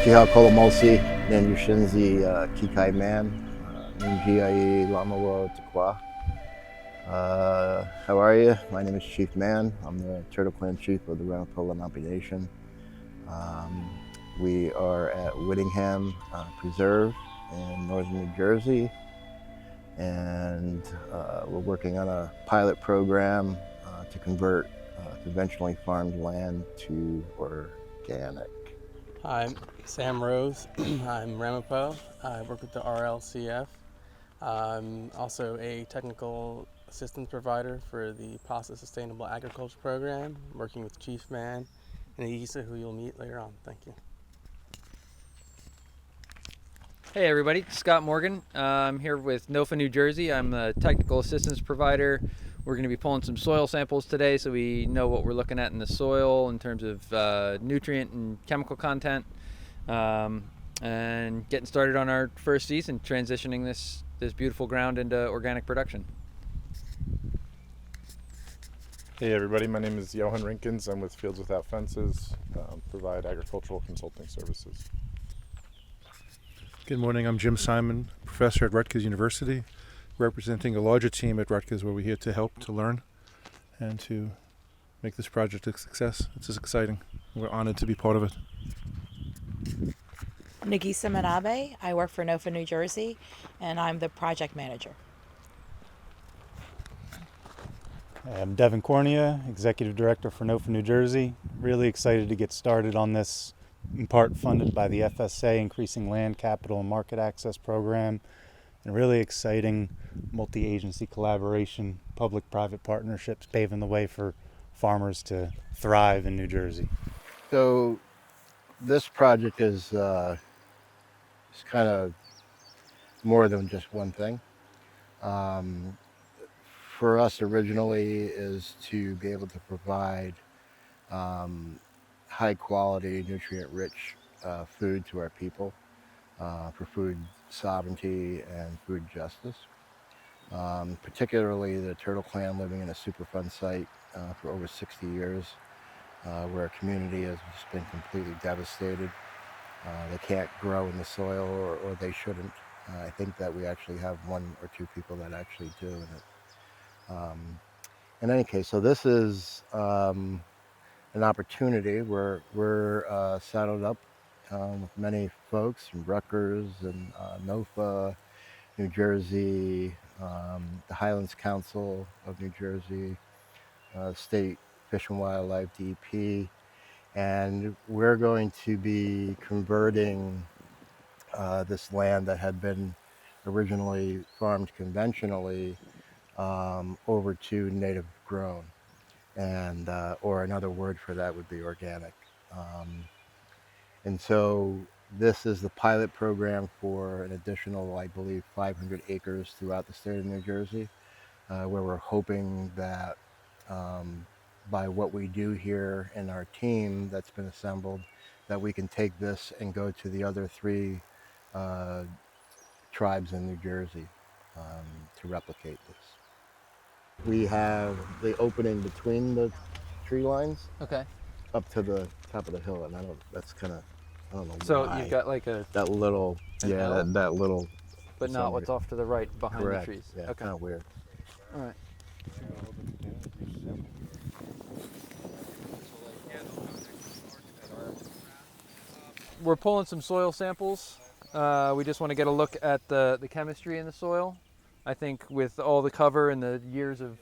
Kola Munsee, Nandushinzi Kikai Man, Ninjiai Lamawo Tekwa. How are you? My name is Chief Man. I'm the Turtle Clan Chief of the Ramapo Lenape Nation. We are at Whittingham Preserve in northern New Jersey, and we're working on a pilot program to convert conventionally farmed land to organic. Hi, I'm Sam Rose. I'm Ramapo. I work with the RLCF. I'm also a technical assistance provider for the PASA Sustainable Agriculture Program, working with Chief Man and Isa, who you'll meet later on. Thank you. Hey everybody, Scott Morgan. I'm here with NOFA New Jersey. I'm a technical assistance provider. We're going to be pulling some soil samples today so we know what we're looking at in the soil in terms of nutrient and chemical content, and getting started on our first season, transitioning this beautiful ground into organic production. Hey everybody, my name is Johan Rinkens. I'm with Fields Without Fences, provide agricultural consulting services. Good morning, I'm Jim Simon, professor at Rutgers University, representing a larger team at Rutgers where we're here to help, to learn, and to make this project a success. It's just exciting. We're honored to be part of it. Nagisa Manabe. I work for NOFA New Jersey, and I'm the project manager. I'm Devin Cornea, Executive Director for NOFA New Jersey. Really excited to get started on this, in part funded by the FSA Increasing Land, Capital, and Market Access Program, and really exciting multi-agency collaboration, public-private partnerships paving the way for farmers to thrive in New Jersey. So this project is kind of more than just one thing. For us originally is to be able to provide high quality, nutrient rich food to our people for food sovereignty and food justice. Particularly the Turtle Clan living in a Superfund site for over 60 years, where a community has just been completely devastated. They can't grow in the soil, or they shouldn't. I think that we actually have one or two people that actually do. In any case, so this is an opportunity where we're saddled up with many folks from Rutgers and NOFA, New Jersey, the Highlands Council of New Jersey, State Fish and Wildlife, DEP, and we're going to be converting this land that had been originally farmed conventionally over to native grown, and or another word for that would be organic. And so this is the pilot program for an additional, I believe, 500 acres throughout the state of New Jersey, where we're hoping that by what we do here in our team that's been assembled, that we can take this and go to the other three tribes in New Jersey to replicate this. We have the opening between the tree lines, Okay. up to the top of the hill, and that's kind of, I don't know So why. you've got like that little, L? that little. but not what's off to the right behind Correct. the trees. Yeah, Okay. kind of weird. All right. We're pulling some soil samples. We just want to get a look at the chemistry in the soil. I think with all the cover and the years of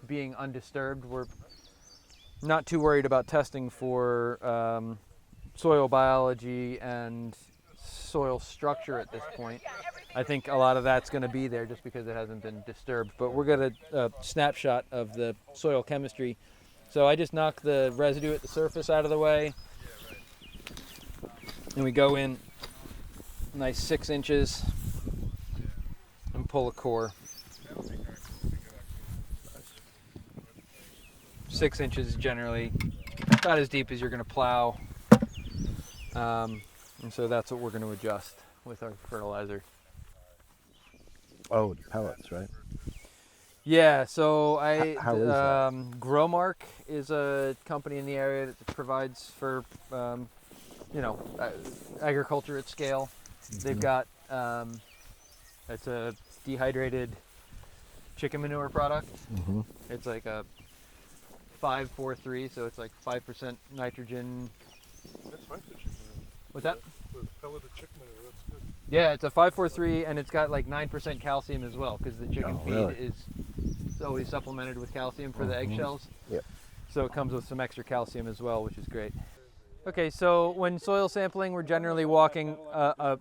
being undisturbed, we're not too worried about testing for soil biology and soil structure at this point. I think a lot of that's going to be there just because it hasn't been disturbed. But we're going to snapshot of the soil chemistry. So I just knock the residue at the surface out of the way. And we go in nice 6 inches and pull a core. 6 inches is generally about as deep as you're going to plow. And so that's what we're going to adjust with our fertilizer. Oh, the pellets, right? Yeah, so How is that? Growmark is a company in the area that provides for agriculture at scale. They've got it's a dehydrated chicken manure product. It's like a 5-4-3, so it's like 5% nitrogen. That's fine for chicken manure. What's that? With pelleted chicken manure, that's good. Yeah, it's a 5-4-3, and it's got like 9% calcium as well, because the chicken feed really? is always supplemented with calcium for the eggshells. Yep. So it comes with some extra calcium as well, which is great. Okay, so when soil sampling, we're generally walking a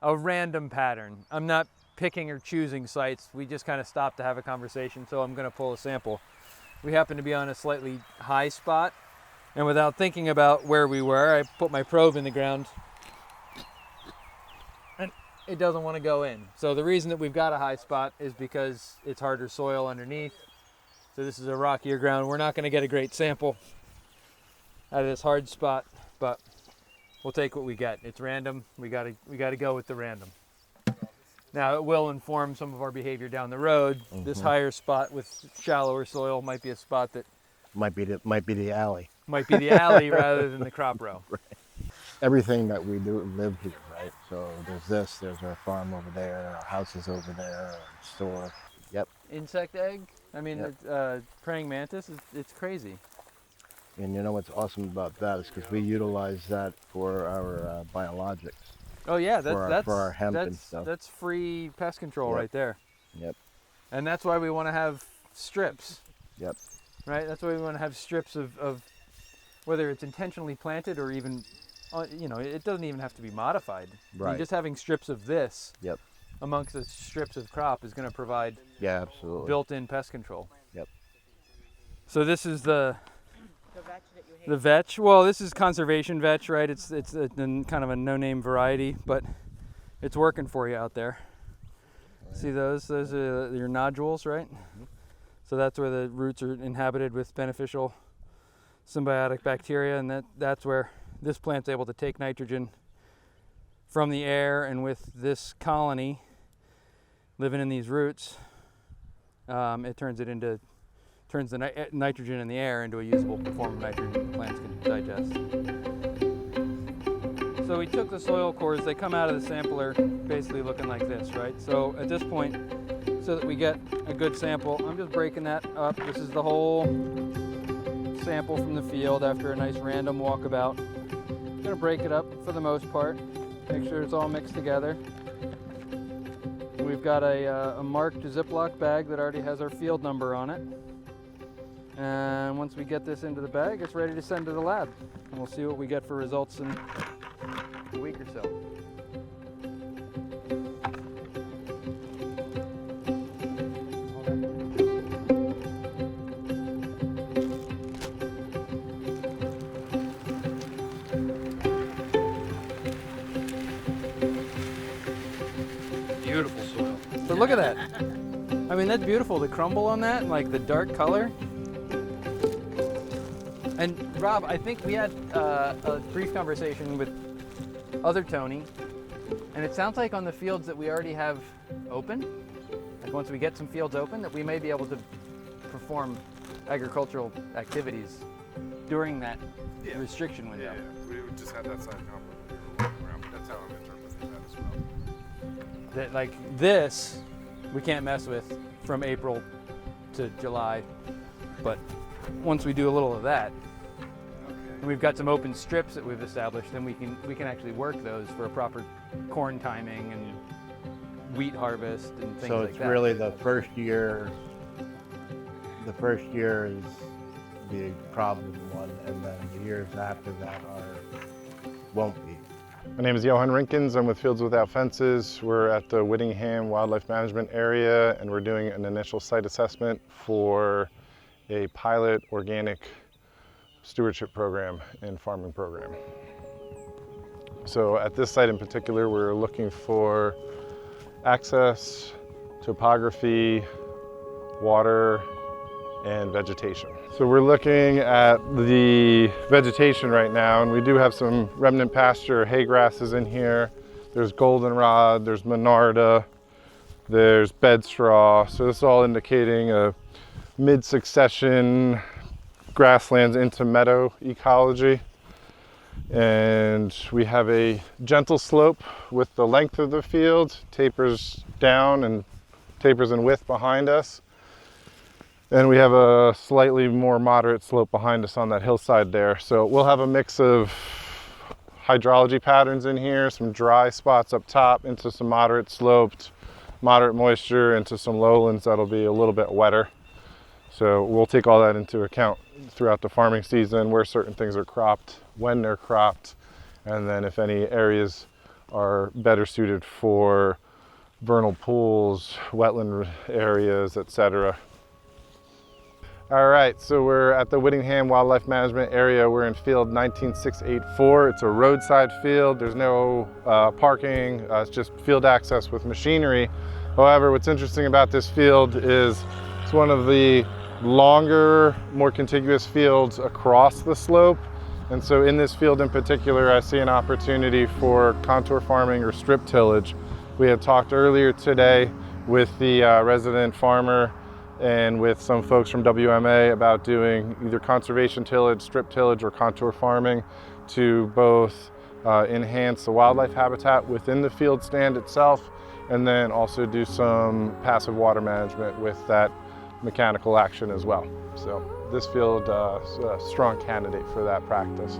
random pattern. I'm not picking or choosing sites. We just kind of stop to have a conversation, so I'm going to pull a sample. We happen to be on a slightly high spot, and without thinking about where we were, I put my probe in the ground, and it doesn't want to go in. So the reason that we've got a high spot is because it's harder soil underneath. So this is a rockier ground. We're not going to get a great sample out of this hard spot, but we'll take what we get. It's random. We got to go with the random. Now it will inform some of our behavior down the road. This higher spot with shallower soil might be a spot that Might be the alley. might be the alley rather than the crop row. Everything that we do live here, right? So there's our farm over there, our house is over there, our store. Yep. Insect egg. I mean, Yep. praying mantis. It's crazy. And you know what's awesome about that is because we utilize that for our biologics. Oh yeah, for our hemp and stuff. That's free pest control Yep. right there. Yep. And that's why we want to have strips. Yep. Right? That's why we want to have strips of whether it's intentionally planted or even, it doesn't even have to be modified. I mean, Right. just having strips of this Yep. amongst the strips of crop is going to provide Yeah, absolutely. built-in pest control. Yep. So this is the vetch. Well, this is conservation vetch, right? It's kind of a no-name variety, but it's working for you out there. Right. See those? Those are your nodules, right? So that's where the roots are inhabited with beneficial symbiotic bacteria, and that's where this plant's able to take nitrogen from the air, and with this colony living in these roots, it turns the nitrogen in the air into a usable form of nitrogen plants can digest. So we took the soil cores. They come out of the sampler basically looking like this, right? So at this point, so that we get a good sample, I'm just breaking that up. This is the whole sample from the field after a nice random walkabout. I'm gonna break it up for the most part, make sure it's all mixed together. We've got a marked Ziploc bag that already has our field number on it. And once we get this into the bag, it's ready to send to the lab. And we'll see what we get for results in a week or so. Beautiful soil. So look at that. I mean, that's beautiful. The crumble on that, like the dark color. And Rob, I think we had a brief conversation with other Tony, and it sounds like on the fields that we already have open, like once we get some fields open, that we may be able to perform agricultural activities during that restriction window. Yeah, we just had that side compliment around. That's how I'm interpreting that as well. That like this, we can't mess with from April to July, but once we do a little of that, and we've got some open strips that we've established, then we can actually work those for a proper corn timing and wheat harvest and things So like it's that. really the first year. The first year is the problem one, and then the years after that won't be. My name is Johan Rinkens. I'm with Fields Without Fences. We're at the Whittingham Wildlife Management Area, and we're doing an initial site assessment for a pilot organic stewardship program and farming program. So at this site in particular, we're looking for access, topography, water, and vegetation. So we're looking at the vegetation right now, and we do have some remnant pasture hay grasses in here. There's goldenrod, there's monarda, there's bed straw. So this is all indicating a mid-succession grasslands into meadow ecology. And we have a gentle slope with the length of the field, tapers down and tapers in width behind us. And we have a slightly more moderate slope behind us on that hillside there. So we'll have a mix of hydrology patterns in here, some dry spots up top into some moderate sloped, moderate moisture into some lowlands that'll be a little bit wetter. So we'll take all that into account throughout the farming season, where certain things are cropped, when they're cropped, and then if any areas are better suited for vernal pools, wetland areas, etc. All right, so we're at the Whittingham Wildlife Management Area. We're in field 19684. It's a roadside field. There's no parking. It's just field access with machinery. However, what's interesting about this field is it's one of the longer, more contiguous fields across the slope. And so in this field in particular, I see an opportunity for contour farming or strip tillage. We had talked earlier today with the resident farmer and with some folks from WMA about doing either conservation tillage, strip tillage, or contour farming to both enhance the wildlife habitat within the field stand itself, and then also do some passive water management with that mechanical action as well. So this field is a strong candidate for that practice.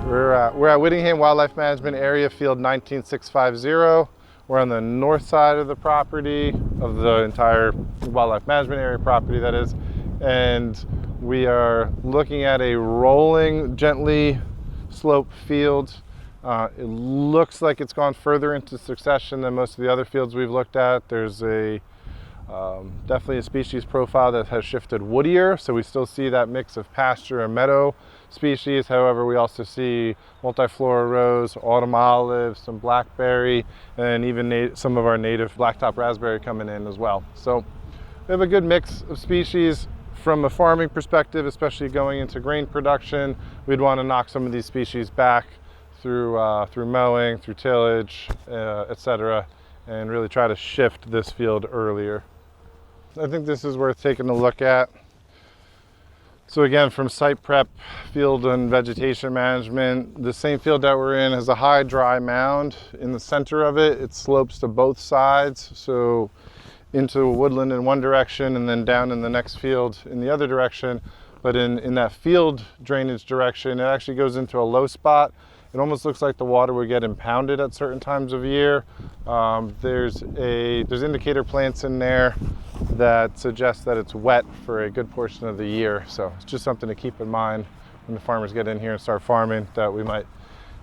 We're at Whittingham Wildlife Management Area, field 19650. We're on the north side of the property, of the entire wildlife management area property, that is, and we are looking at a rolling, gently sloped field. It looks like it's gone further into succession than most of the other fields we've looked at. There's definitely a species profile that has shifted woodier, so we still see that mix of pasture and meadow species. However, we also see multiflora rose, autumn olive, some blackberry, and even some of our native blacktop raspberry coming in as well. So we have a good mix of species. From a farming perspective, especially going into grain production, we'd want to knock some of these species back through mowing, through tillage, etc., and really try to shift this field earlier. I think this is worth taking a look at. So again, from site prep, field and vegetation management, the same field that we're in has a high dry mound in the center of it. It slopes to both sides, so into woodland in one direction and then down in the next field in the other direction. But in that field drainage direction, it actually goes into a low spot. It almost looks like the water would get impounded at certain times of year. There's indicator plants in there that suggest that it's wet for a good portion of the year. So it's just something to keep in mind when the farmers get in here and start farming, that we might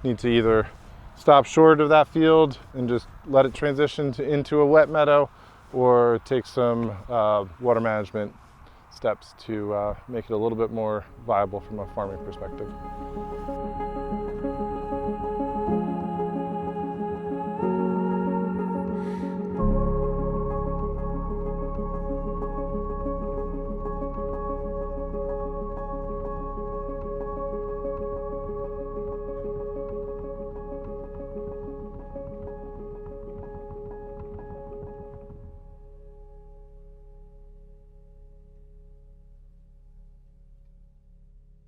need to either stop short of that field and just let it transition into a wet meadow, or take some water management steps to make it a little bit more viable from a farming perspective.